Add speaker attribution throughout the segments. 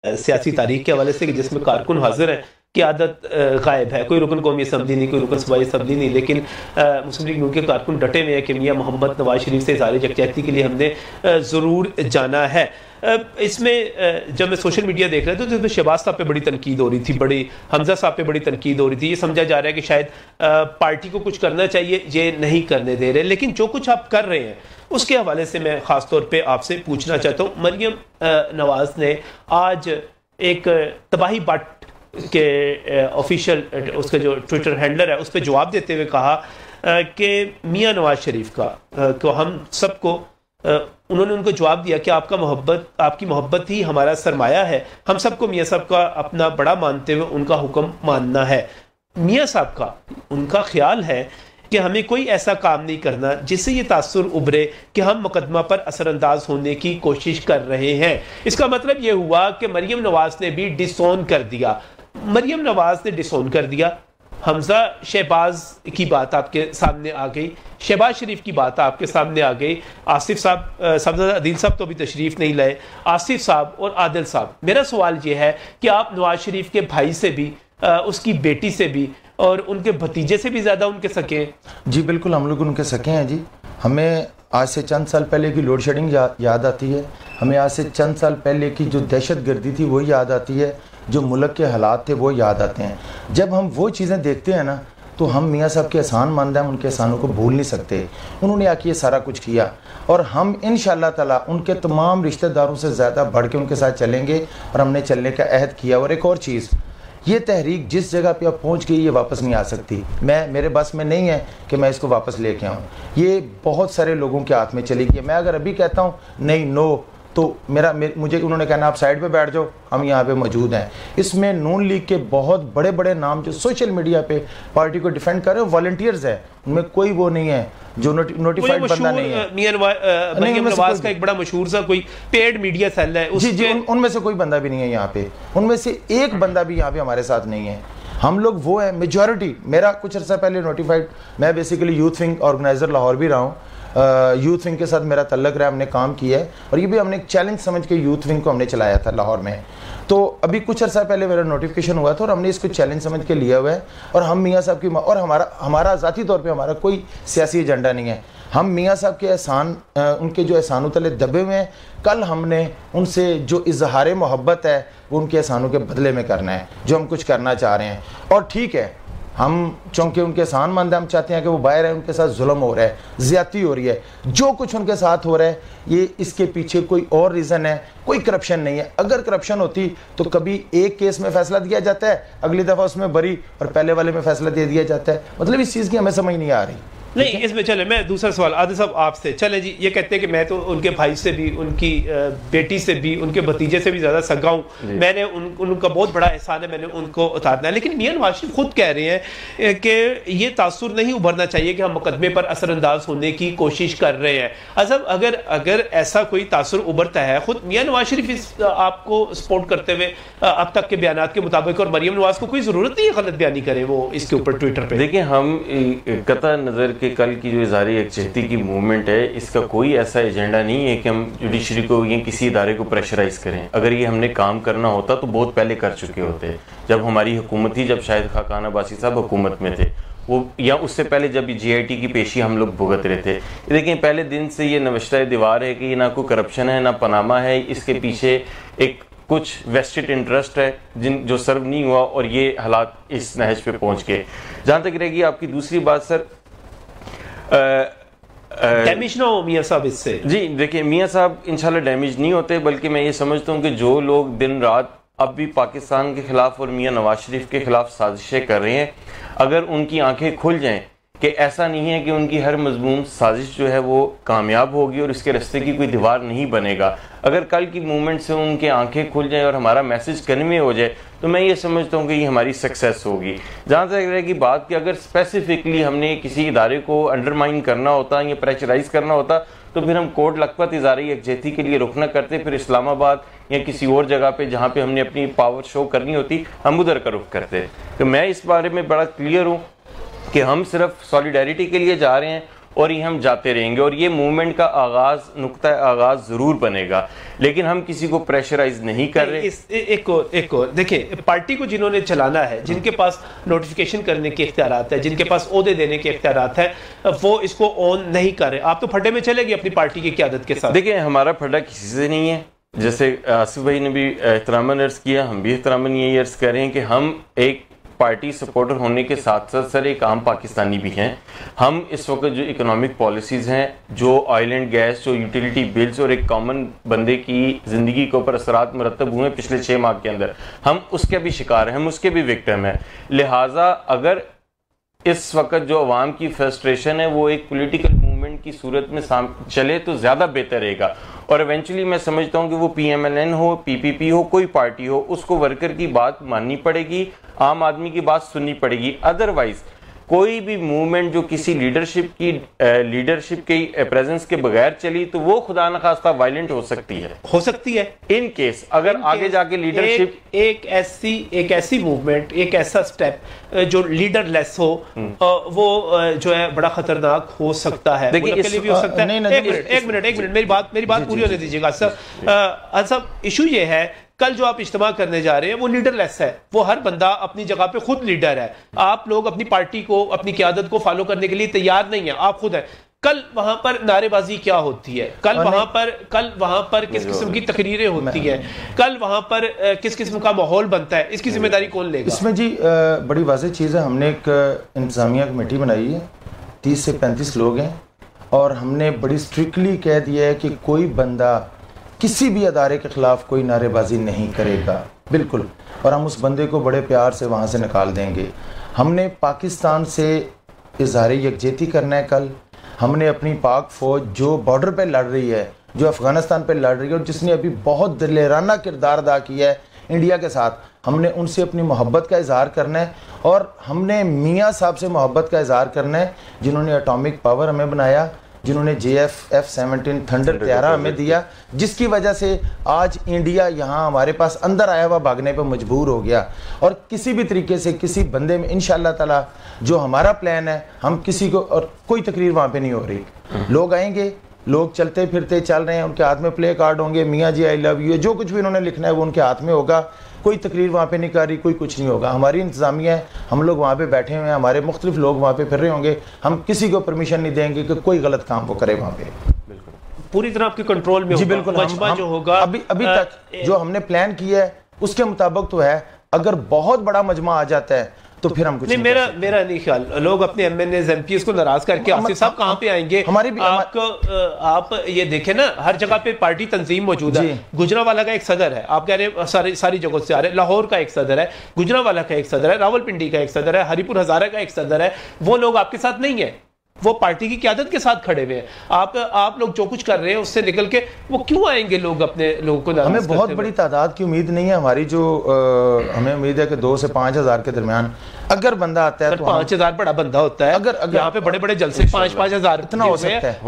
Speaker 1: सियासी तारीख के हवाले से कि जिसमें कारकुन हाजिर है की आदत गायब है। कोई रुकन कौमी असम्बली नहीं, कोई रुकन सूबाई असम्बली नहीं, लेकिन मुस्लिम लीग नून के कारकुन डटे हुए हैं कि मियाँ मोहम्मद नवाज शरीफ से इज़हार यकजहती के लिए हमने ज़रूर जाना है। इसमें जब मैं सोशल मीडिया देख रहा था तो इसमें शहबाज साहब पे बड़ी तनकीद हो रही थी, बड़ी हमजा साहब पे बड़ी तनकीद हो रही थी। ये समझा जा रहा है कि शायद पार्टी को कुछ करना चाहिए, ये नहीं करने दे रहे। लेकिन जो कुछ आप कर रहे हैं उसके हवाले से मैं ख़ास तौर पर आपसे पूछना चाहता हूँ। मरियम नवाज ने आज एक तबाही बट के ऑफिशियल उसका जो ट्विटर हैंडलर है उस पर जवाब देते हुए कहा कि मियाँ नवाज शरीफ का को हम सबको उन्होंने उनको जवाब दिया कि आपकी मोहब्बत ही हमारा सरमाया है, हम सबको मियाँ साहब का अपना बड़ा मानते हुए उनका हुक्म मानना है। मियाँ साहब का उनका ख्याल है कि हमें कोई ऐसा काम नहीं करना जिससे ये तासुर उभरे कि हम मुकदमा पर असरअंदाज होने की कोशिश कर रहे हैं। इसका मतलब ये हुआ कि मरियम नवाज ने भी डिसोन कर दिया। मरियम नवाज ने डिसोन कर दिया। हमजा शहबाज की बात आपके सामने आ गई, शहबाज शरीफ की बात आपके सामने आ गई, आसिफ साहब सफदर अदील साहब तो अभी तशरीफ नहीं लाए, आसिफ साहब और आदिल साहब। मेरा सवाल ये है कि आप नवाज शरीफ के भाई से भी, उसकी बेटी से भी और उनके भतीजे से भी ज़्यादा उनके सके हैं?
Speaker 2: जी बिल्कुल, हम लोग उनके सके हैं जी। हमें आज से चंद साल पहले की लोड शेडिंग याद आती है, हमें आज से चंद साल पहले की जो दहशत गर्दी थी वो याद आती है, जो मुल्क के हालात थे वो याद आते हैं। जब हम वो चीज़ें देखते हैं ना तो हम मियाँ साहब के एहसान मंद हैं, उनके एहसानों को भूल नहीं सकते। उन्होंने आके ये सारा कुछ किया और हम इंशाअल्लाह ताला उनके तमाम रिश्तेदारों से ज़्यादा बढ़ के उनके साथ चलेंगे और हमने चलने का अहद किया। और एक और चीज़, ये तहरीक जिस जगह पे अब पहुंच गई ये वापस नहीं आ सकती। मेरे बस में नहीं है कि मैं इसको वापस लेके आऊँ। ये बहुत सारे लोगों के हाथ में चली गई। मैं अगर अभी कहता हूँ नहीं नो तो मुझे उन्होंने कहना आप साइड पे बैठ जाओ, हम यहाँ पे मौजूद हैं। इसमें नून लीग के बहुत बड़े बड़े नाम जो सोशल मीडिया पे पार्टी को डिफेंड कर रहे हैं वॉलंटियर्स हैं, उनमें कोई वो नहीं है जो नोटिफाइड बंदा नहीं है।
Speaker 1: मरियम नवाज का एक बड़ा मशहूर सा कोई पेड मीडिया सेल है
Speaker 2: जी, उनमें से कोई बंदा भी नहीं है यहाँ पे, उनमें से एक बंदा भी यहाँ पे हमारे साथ नहीं है। हम लोग वो है मेजॉरिटी। मेरा कुछ अर्सा पहले नोटिफाइड, मैं basically youth wing organiser Lahore भी रहा हूँ, यूथ विंग के साथ मेरा तल्लक रहा, हमने काम किया है और ये भी हमने एक चैलेंज समझ के यूथ विंग को हमने चलाया था लाहौर में। तो अभी कुछ अर्सा पहले मेरा नोटिफिकेशन हुआ था और हमने इसको चैलेंज समझ के लिया हुआ है। और हम मियाँ साहब की और हमारा ज़ाती तौर पे हमारा कोई सियासी एजेंडा नहीं है। हम मियाँ साहब के एहसान, उनके जो एहसानों तले दबे हुए हैं, कल हमने उनसे जो इजहार मोहब्बत है वो उनके एहसानों के बदले में करना है, जो हम कुछ करना चाह रहे हैं। और ठीक है, हम चूँकि उनके एहसान मंद, हम चाहते हैं कि वो बाहर है, उनके साथ जुल्म हो रहा है, ज़्यादती हो रही है, जो कुछ उनके साथ हो रहा है ये इसके पीछे कोई और रीज़न है, कोई करप्शन नहीं है। अगर करप्शन होती तो कभी एक केस में फैसला दिया जाता है, अगली दफ़ा उसमें बरी और पहले वाले में फैसला दे दिया जाता है। मतलब इस चीज़ की हमें समझ नहीं आ रही।
Speaker 1: नहीं, इसमें चले मैं दूसरा सवाल आदिल साहब आपसे। चले जी, ये कहते हैं कि मैं तो उनके भाई से भी, उनकी बेटी से भी, उनके भतीजे से भी ज़्यादा सगा हूँ, मैंने उनका बहुत बड़ा एहसान है, मैंने उनको उतारना है। लेकिन मियाँ नवाज शरीफ खुद कह रहे हैं कि ये तासुर नहीं उभरना चाहिए कि हम मुकदमे पर असरअंदाज होने की कोशिश कर रहे हैं। अजब अगर ऐसा कोई तासुर उभरता है, खुद मियाँ नवाज शरीफ आपको सपोर्ट करते हुए अब तक के बयान के मुताबिक, और मरियम नवाज को कोई ज़रूरत नहीं है गलत बयानी करें वो इसके ऊपर ट्विटर पर।
Speaker 3: देखिए, हम कतई नज़र कि कल की जो इज़हार यकजहती की मूवमेंट है इसका कोई ऐसा एजेंडा नहीं है कि हम जुडिशरी को या किसी इदारे को प्रेशराइज करें। अगर ये हमने काम करना होता तो बहुत पहले कर चुके होते, जब हमारी हुकूमत थी, जब शाहिद खाकान अब्बासी साहब हुकूमत में थे वो, या उससे पहले जब GIT की पेशी हम लोग भुगत रहे थे। देखिए, पहले दिन से ये नवश्ता दीवार है कि ये ना कोई करप्शन है ना पनामा है, इसके पीछे एक कुछ वेस्टेड इंटरेस्ट है जो सर्व नहीं हुआ और ये हालात इस नहज पे पहुंच गए। जहाँ तक रहेगी आपकी दूसरी बात सर,
Speaker 1: डैमेज ना हो मियाँ साहब इससे।
Speaker 3: जी देखिए, मियाँ साहब इंशाल्लाह डैमेज नहीं होते, बल्कि मैं ये समझता हूँ कि जो लोग दिन रात अब भी पाकिस्तान के खिलाफ और मियाँ नवाज शरीफ के खिलाफ साजिशें कर रहे हैं, अगर उनकी आंखें खुल जाएं कि ऐसा नहीं है कि उनकी हर मजमूम साजिश जो है वो कामयाब होगी और इसके रास्ते की कोई दीवार नहीं बनेगा, अगर कल की मूवमेंट से उनके आंखें खुल जाएं और हमारा मैसेज कन्वे हो जाए तो मैं ये समझता हूँ कि ये हमारी सक्सेस होगी। जहाँ तक रहेगी बात कि अगर स्पेसिफिकली हमने किसी इदारे को अंडरमाइन करना होता या प्रेशराइज करना होता तो फिर हम कोर्ट लखपत इज़हार यकजहती के लिए रुख न करते, फिर इस्लामाबाद या किसी और जगह पे जहाँ पे हमने अपनी पावर शो करनी होती हम उधर का रुख करते। तो मैं इस बारे में बड़ा क्लियर हूँ कि हम सिर्फ सॉलिडारिटी के लिए जा रहे हैं और ये हम जाते रहेंगे और ये मूवमेंट का आगाज, नुक्ता आगाज जरूर बनेगा, लेकिन हम किसी को प्रेशराइज नहीं कर रहे।
Speaker 1: एक और देखिए, पार्टी को जिन्होंने चलाना है, जिनके पास नोटिफिकेशन करने के इख्तियारात है, जिनके पास ओहदे देने के इख्तियारात है, वो इसको ऑन नहीं कर रहे। आप तो फड्डे में चलेगी अपनी पार्टी की क़यादत के साथ।
Speaker 3: देखिए, हमारा फड्डा किसी से नहीं है, जैसे आसिफ भाई ने भी एहतरामन अर्ज किया, हम भी एहतरामन यही अर्ज कर रहे हैं कि हम एक पार्टी सपोर्टर होने के साथ साथ सर एक आम पाकिस्तानी भी हैं। हम इस वक्त जो इकोनॉमिक पॉलिसीज़ हैं, जो ऑयल एंड गैस, जो यूटिलिटी बिल्स और एक कॉमन बंदे की ज़िंदगी के ऊपर असरात मरतब हुए पिछले 6 माह के अंदर, हम उसके भी शिकार हैं, हम उसके भी विक्टिम हैं। लिहाजा अगर इस वक्त जो अवाम की फ्रस्ट्रेशन है वो एक पॉलिटिकल मूवमेंट की सूरत में चले तो ज़्यादा बेहतर रहेगा। और इवेंचुअली मैं समझता हूँ कि वो PMLN हो, PPP हो, कोई पार्टी हो, उसको वर्कर की बात माननी पड़ेगी, आम आदमी की बात सुननी पड़ेगी। अदरवाइज कोई भी मूवमेंट जो किसी लीडरशिप की प्रेजेंस के बगैर चली तो वो खुदा न खास्ता वायलेंट हो सकती है इन केस अगर आगे जाके लीडरशिप
Speaker 1: एक ऐसी मूवमेंट, एक ऐसा स्टेप जो लीडरलेस हो, वो जो है बड़ा खतरनाक हो सकता है।
Speaker 3: देखिए,
Speaker 1: के लिए भी हो सकता है। एक मिनट मेरी बात पूरी होने दीजिएगा सब। इशू ये है, कल जो आप इज्तिमा करने जा रहे हैं वो लीडरलेस है, वो हर बंदा अपनी जगह पे खुद लीडर है। आप लोग अपनी पार्टी को, अपनी क़यादत को फॉलो करने के लिए तैयार नहीं है, आप खुद है। कल वहां पर नारेबाजी क्या होती है, कल वहां पर किस किस्म की तकरीरें होती हैं, कल वहां पर किस किस्म का माहौल बनता है, इसकी जिम्मेदारी कौन लेगा?
Speaker 2: इसमें जी बड़ी वाज़ेह चीज़ है, हमने एक इंतज़ामिया कमेटी बनाई है, 30 से 35 लोग हैं, और हमने बड़ी स्ट्रिक्टली कह दिया है कि कोई बंदा किसी भी अदारे के खिलाफ कोई नारेबाजी नहीं करेगा, बिल्कुल, और हम उस बंदे को बड़े प्यार से वहाँ से निकाल देंगे। हमने पाकिस्तान से इज़हार यकजहती करना है। कल हमने अपनी पाक फ़ौज जो बॉर्डर पे लड़ रही है, जो अफ़गानिस्तान पे लड़ रही है और जिसने अभी बहुत दिलेराना किरदार अदा किया है इंडिया के साथ, हमने उनसे अपनी मोहब्बत का इजहार करना है। और हमने मियाँ साहब से मोहब्बत का इजहार करना है, जिन्होंने एटॉमिक पावर हमें बनाया, जिन्होंने JF F-17 थंडर त्यारा हमें दिया, जिसकी वजह से आज इंडिया यहाँ हमारे पास अंदर आया हुआ भागने पर मजबूर हो गया। और किसी भी तरीके से किसी बंदे में इंशाअल्लाह ताला जो हमारा प्लान है, हम किसी को, और कोई तकरीर वहाँ पे नहीं हो रही, लोग आएंगे, लोग चलते फिरते चल रहे हैं, उनके हाथ में प्ले कार्ड होंगे, मियाँ जी आई लव यू, जो कुछ भी उन्होंने लिखना है वो उनके हाथ में होगा। कोई तकरीर वहाँ पे नहीं कर रही, कोई कुछ नहीं होगा। हमारी इंतज़ामिया है, हम लोग वहाँ पे बैठे हुए हैं, हमारे मुख्तलिफ लोग वहाँ पे फिर रहे होंगे, हम किसी को परमिशन नहीं देंगे कि कोई गलत काम वो करे वहाँ पे।
Speaker 1: पूरी तरह आपके कंट्रोल में
Speaker 2: जी बिल्कुल।
Speaker 1: हम जो होगा
Speaker 2: अभी तक जो हमने प्लान किया है उसके मुताबिक तो है। अगर बहुत बड़ा मजमा आ जाता है तो फिर हम कुछ नहीं,
Speaker 1: मेरा नहीं ख्याल, लोग अपने MNAs MPs को नाराज करके आसिफ साहब कहाँ पे आएंगे?
Speaker 2: हमारी भी
Speaker 1: आप ये देखें ना, हर जगह पे पार्टी तंजीम मौजूद है। गुजरांवाला का एक सदर है, आप कह रहे हैं सारी जगहों से आ रहे हैं, लाहौर का एक सदर है, गुजरांवाला का एक सदर है, रावलपिंडी का एक सदर है, हरिपुर हजारा का एक सदर है। वो लोग आपके साथ नहीं है, वो पार्टी की क़यादत के साथ खड़े हुए हैं। आप लोग जो कुछ कर रहे हैं उससे निकल के वो क्यों आएंगे लोग अपने लोगों को?
Speaker 2: हमें बहुत बड़ी तादाद की उम्मीद नहीं है हमारी, जो हमें उम्मीद है कि 2 से 5 हज़ार के दरमियान अगर बंदा आता है तो
Speaker 1: 5,000 बड़ा बंदा होता है। अगर यहाँ पे बड़े बड़े जलसे 5-5 हज़ार
Speaker 2: इतना हो सकता है।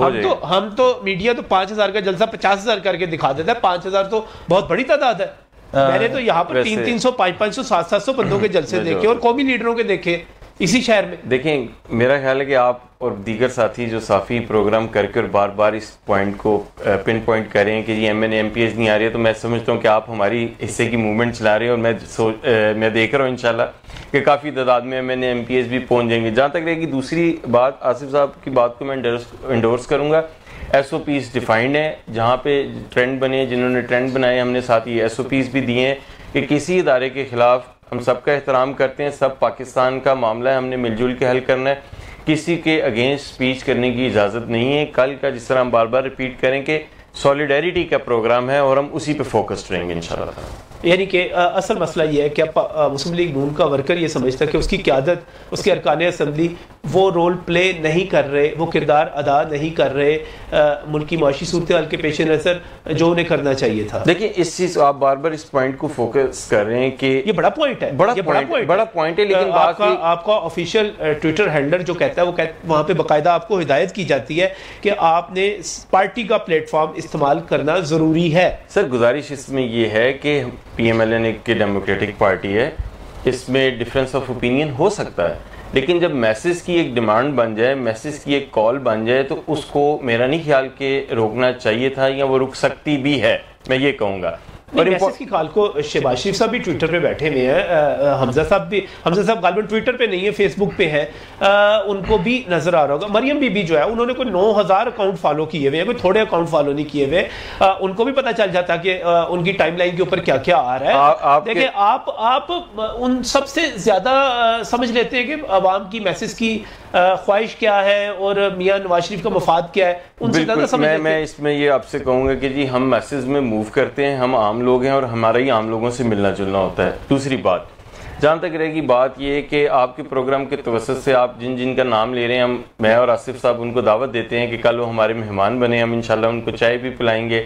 Speaker 1: हम तो मीडिया तो 5,000 का जलसा 50,000 करके दिखा देता है। 5,000 तो बहुत बड़ी तादाद है। मैंने तो यहाँ पर 300-300, 500-500, 700 बंदों के जलसे देखे और कौमी लीडरों के देखे इसी शहर में।
Speaker 3: देखें, मेरा ख्याल है कि आप और दीगर साथी जो साफ़ी प्रोग्राम करके और बार बार इस पॉइंट को पिन पॉइंट कर रहे हैं कि जी MNA MPs नहीं आ रही है, तो मैं समझता हूँ कि आप हमारी हिस्से की मूवमेंट चला रहे हैं। और मैं देख रहा हूँ इंशाल्लाह कि काफ़ी तादाद में MNA MPs भी पहुँच जाएंगे। जहाँ तक रहेगी दूसरी बात, आसिफ साहब की बात को मैं इंडोर्स करूँगा। SOPs डिफाइंड है, जहाँ पे ट्रेंड बने, जिन्होंने ट्रेंड बनाए, हमने साथ ही SOPs भी दिए हैं कि किसी इदारे के खिलाफ हम सबका एहतराम करते हैं, सब पाकिस्तान का मामला है, हमने मिलजुल के हल करना है, किसी के अगेंस्ट स्पीच करने की इजाज़त नहीं है। कल का जिस तरह हम बार बार रिपीट करें कि सॉलिडेरिटी का प्रोग्राम है और हम उसी पे फोकस्ड रहेंगे इंशाल्लाह।
Speaker 1: यानी कि असल मसला ये है कि मुस्लिम लीग नून का वर्कर ये समझता है कि उसकी क़यादत, उसके अरकान असम्बली वो रोल प्ले नहीं कर रहे, वो किरदार अदा नहीं कर रहे मुल्क की माशी सूरत हाल के पेश नज़र जो उन्हें करना चाहिए था।
Speaker 3: देखिए, इस चीज़ आप बार बार इस पॉइंट को फोकस कर रहे हैं कि
Speaker 1: ये बड़ा पॉइंट है, बड़ा
Speaker 3: पॉइंट है। लेकिन
Speaker 1: आपका ऑफिशियल ट्विटर हैंडलर जो कहता है, वो वहाँ पे बाकायदा आपको हिदायत की जाती है कि आपने पार्टी का प्लेटफॉर्म इस्तेमाल करना ज़रूरी है।
Speaker 3: सर, गुजारिश इसमें यह है कि PMLN एक डेमोक्रेटिक पार्टी है, इसमें डिफरेंस ऑफ ओपिनियन हो सकता है, लेकिन जब मैसेज की एक डिमांड बन जाए, मैसेज की एक कॉल बन जाए, तो उसको मेरा नहीं ख्याल के रोकना चाहिए था, या वो रुक सकती भी है, मैं ये कहूँगा।
Speaker 1: और मैसेज की कॉल को शहबाज शरीफ साहब भी ट्विटर पे बैठे हुए हैं, हमजा साहब गालिबन ट्विटर पे नहीं है, फेसबुक पे है, उनको भी नजर आ रहा होगा। मरियम बीबी जो है उन्होंने कोई 9000 अकाउंट फॉलो किए हुए हैं, कोई थोड़े अकाउंट फॉलो नहीं किए हुए, उनको भी पता चल जाता कि उनकी टाइमलाइन के ऊपर क्या क्या आ रहा है। देखिए आप उन सबसे ज्यादा समझ लेते हैं कि अवाम की मैसेज की ख्वाहिश क्या है और मियां नवाज शरीफ का मफाद क्या है, उनसे ज्यादा समझ लेते हैं।
Speaker 3: मैं इसमें ये आपसे कहूंगा कि जी हम मैसेज में मूव करते हैं, हम आम लोग हैं और हमारा ही आम लोगों से मिलना जुलना होता है। दूसरी बात, जहाँ तक रहेगी बात ये कि आपके प्रोग्राम के तवज्जुह से आप जिन जिन का नाम ले रहे हैं, मैं और आसिफ साहब उनको दावत देते हैं कि कल वो हमारे मेहमान बने, हम इंशाल्लाह उनको चाय भी पिलाएंगे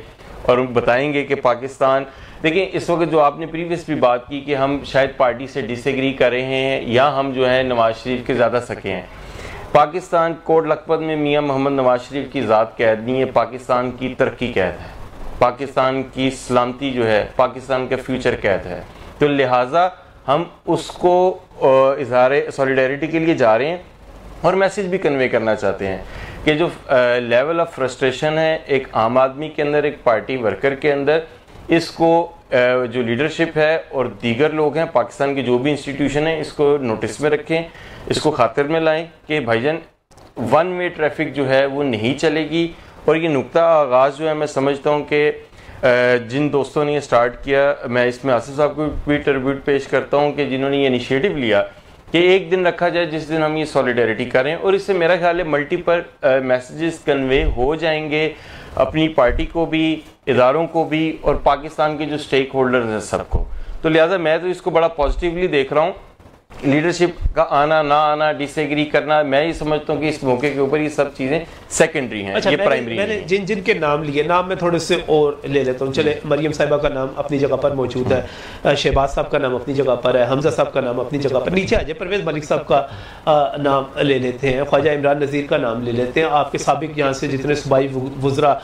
Speaker 3: और बताएंगे कि पाकिस्तान, देखिए इस वक्त जो आपने प्रीवियस भी बात की कि हम शायद पार्टी से डिसएग्री कर रहे हैं या हम जो है नवाज शरीफ के ज़्यादा सके हैं। पाकिस्तान कोट लखपत में मियां मोहम्मद नवाज शरीफ की ज़ात कैद नहीं है, पाकिस्तान की तरक्की कैद है, पाकिस्तान की सलामती जो है, पाकिस्तान का फ्यूचर कैद है। तो लिहाजा हम उसको इजहार सॉलिडारिटी के लिए जा रहे हैं और मैसेज भी कन्वे करना चाहते हैं कि जो लेवल ऑफ फ्रस्ट्रेशन है एक आम आदमी के अंदर, एक पार्टी वर्कर के अंदर, इसको जो लीडरशिप है और दीगर लोग हैं, पाकिस्तान की जो भी इंस्टीट्यूशन है, इसको नोटिस में रखें, इसको खातिर में लाएं कि भाईजान वन वे ट्रैफिक जो है वो नहीं चलेगी। और ये नुक्ता आगाज़ जो है मैं समझता हूँ कि जिन दोस्तों ने ये स्टार्ट किया, मैं इसमें आसिफ साहब को भी ट्रिब्यूट पेश करता हूँ कि जिन्होंने ये इनिशिएटिव लिया कि एक दिन रखा जाए जिस दिन हम ये सॉलिडारिटी करें, और इससे मेरा ख्याल है मल्टीपल मैसेजेस कन्वे हो जाएंगे अपनी पार्टी को भी, इदारों को भी और पाकिस्तान के जो स्टेक होल्डर्स हैं सबको। तो लिहाजा मैं तो इसको बड़ा पॉजिटिवली देख रहा हूँ। लीडरशिप का आना ना आना, डिसएग्री करना, मैं ये समझता हूँ कि इस मौके के ऊपर ये सब चीज़ें सेकेंडरी हैं।
Speaker 1: अच्छा,
Speaker 3: ये प्राइमरी
Speaker 1: मैंने जिन जिन के नाम लिए, नाम मैं थोड़े से और ले लेता हूँ। चले, मरियम साहिबा का नाम अपनी जगह पर मौजूद है, शहबाज साहब का नाम अपनी जगह पर है, हमजा साहब का नाम अपनी जगह पर, नीचे अजय परवेज मलिक साहब का नाम ले लेते हैं, ख्वाजा इमरान नज़ीर का नाम ले लेते हैं, आपके साबिक यहाँ से जितने सूबाई वुज़रा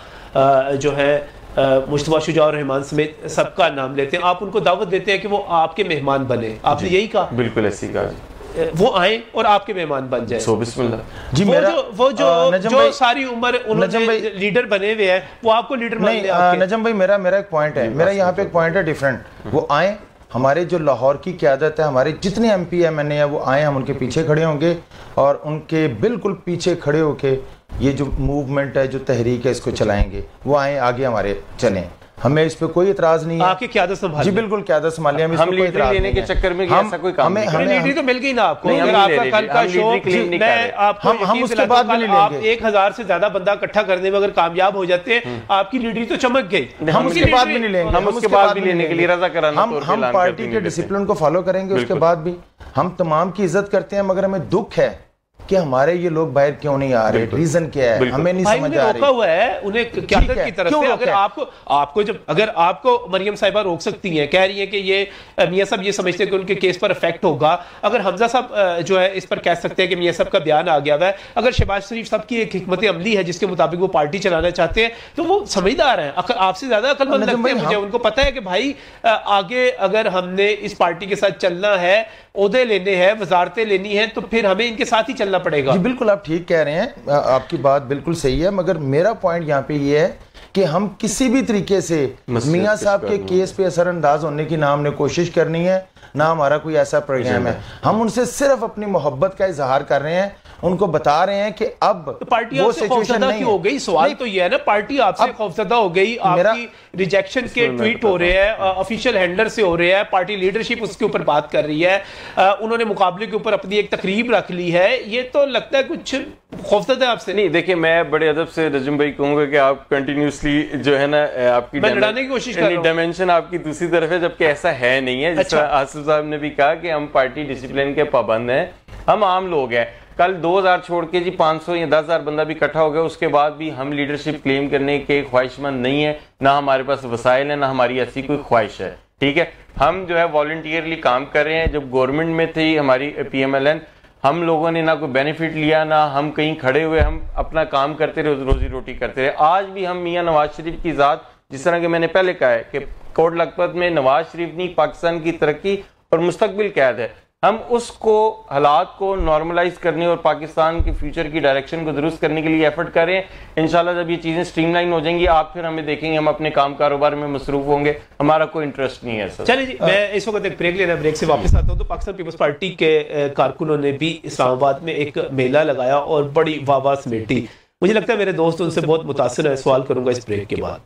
Speaker 1: जो है मुश्तबा शुजा और रहमान समेत सबका नाम लेते हैं, आप उनको दावत देते हैं कि वो आपके मेहमान बने। आपने यही कहा?
Speaker 3: बिल्कुल ऐसी कहा,
Speaker 1: वो आए और आपके मेहमान बन जाए।
Speaker 3: सो बिस्मिल्लाह
Speaker 1: जी। वो जो सारी उम्र उन्होंने लीडर बने हुए हैं, वो आपको लीडर
Speaker 2: नहीं। नजम भाई, मेरा एक पॉइंट है, मेरा यहाँ पे एक पॉइंट है डिफरेंट। वो आए, हमारे जो लाहौर की क़यादत है, हमारे जितने MP MNA है वो आए, हम उनके पीछे खड़े होंगे और उनके बिल्कुल पीछे खड़े होके ये जो मूवमेंट है, जो तहरीक है, इसको चलाएंगे। वो आए, आगे हमारे चलें, हमें इस पे कोई इतराज नहीं है।
Speaker 1: आपकी क़यादत संभाल,
Speaker 2: जी बिल्कुल क़यादत संभालिए,
Speaker 3: हम लीडर लेने के चक्कर में ऐसा कोई काम नहीं,
Speaker 1: हमें लीडर तो मिल गई ना आपको।
Speaker 3: नहीं,
Speaker 1: अगर आपका कल का शो, मैं आपको
Speaker 2: हम उसके बाद भी नहीं लेंगे।
Speaker 1: आप 1000 से ज्यादा बंदा इकट्ठा करने में अगर कामयाब हो जाते हैं, आपकी लीडरी तो चमक गई।
Speaker 2: हम उसके बाद भी नहीं लेंगे,
Speaker 3: हम उसके बाद भी लेने के लिए रजा कराना,
Speaker 2: हम पार्टी के डिसिप्लिन को फॉलो करेंगे। उसके बाद भी हम तमाम की इज्जत करते हैं, मगर हमें दुख है कि हमारे ये लोग बाहर क्यों नहीं आ रहे, रीजन क्या है, हमें नहीं समझ आ रही।
Speaker 1: रोका हुआ है उन्हें क़यादत की तरफ से। अगर आपको मरियम साहिबा रोक सकती हैं, कह रही है कि ये मियां साहब ये समझते हैं कि उनके केस पर इफेक्ट होगा, अगर हमजा साहब जो है इस पर कह सकते हैं कि मियां साहब का बयान आ गया है, अगर शहबाज शरीफ साहब की एक हिकमत अमली है जिसके मुताबिक वो पार्टी चलाना चाहते हैं, तो वो समझदार हैं, आपसे ज्यादा अक्लमंद लगते हैं मुझे। उनको पता है कि भाई आगे अगर हमने इस पार्टी के साथ चलना है, ओहदे लेने हैं, वजारतें लेनी है, तो फिर हमें इनके साथ ही चलना पड़ेगा।
Speaker 2: जी बिल्कुल, आप ठीक कह रहे हैं, आपकी बात बिल्कुल सही है, मगर मेरा पॉइंट यहाँ पे ये है कि हम किसी भी तरीके से मियां साहब के केस पे असरअंदाज होने की ना हमने कोशिश करनी है, ना हमारा कोई ऐसा प्रोग्राम है। हम उनसे सिर्फ अपनी मोहब्बत का इजहार कर रहे हैं, उनको बता रहे हैं कि अब
Speaker 1: तो पार्टी वो सिचुएशन नहीं हो गई। सवाल तो ये है ना, पार्टी आपसे खौफजदा हो गई, आपकी रिजेक्शन के ट्वीट हो रहे हैं, ऑफिशियल हैंडलर से हो रहे हैं, पार्टी लीडरशिप उसके ऊपर बात कर रही है, उन्होंने मुकाबले के ऊपर अपनी एक तकरीब रख ली है, ये तो लगता है कुछ खौफजदा है आपसे।
Speaker 3: नहीं, देखिए मैं बड़े अदब से रजम भाई कहूंगा कि आप कंटिन्यूसली जो है ना आपकी
Speaker 1: लड़ाने की कोशिश कर रहे हैं,
Speaker 3: डायमेंशन आपकी दूसरी तरफ है, जबकि ऐसा है नहीं है। जिस तरह आसिफ साहब ने भी कहा कि हम पार्टी डिसिप्लिन के पाबंद हैं, हम आम लोग हैं। कल 2000 छोड़ के जी 500 या 10,000 बंदा भी इकट्ठा हो गया, उसके बाद भी हम लीडरशिप क्लेम करने के ख्वाहिशमंद नहीं है, ना हमारे पास वसाइल है, ना हमारी ऐसी कोई ख्वाहिश है। ठीक है, हम जो है वॉलंटियरली काम कर रहे हैं। जब गवर्नमेंट में थी हमारी PMLN, हम लोगों ने ना कोई बेनिफिट लिया, ना हम कहीं खड़े हुए, हम अपना काम करते रहे, रोजी रोटी करते रहे। आज भी हम मियां नवाज शरीफ की ज़ात, जिस तरह के मैंने पहले कहा है कि कोट लखपत में नवाज शरीफ नहीं, पाकिस्तान की तरक्की और मुस्तकबिल कैद है। हम उसको हालात को नॉर्मलाइज करने और पाकिस्तान के फ्यूचर की डायरेक्शन को दुरुस्त करने के लिए एफर्ट कर रहे हैं। इंशाल्लाह जब ये चीज़ें स्ट्रीमलाइन हो जाएंगी आप फिर हमें देखेंगे, हम अपने काम कारोबार में मसरूफ होंगे, हमारा कोई इंटरेस्ट नहीं है सर।
Speaker 1: चलिए जी, मैं इस वक्त एक ब्रेक लेना, ब्रेक से वापस आता हूँ। तो पाकिस्तान पीपल्स पार्टी के कारकुनों ने भी इस्लामाबाद में एक मेला लगाया और बड़ी वाहवाह समेटी। मुझे लगता है मेरे दोस्त उनसे बहुत मुतासिर है। सवाल करूंगा इस ब्रेक के बाद।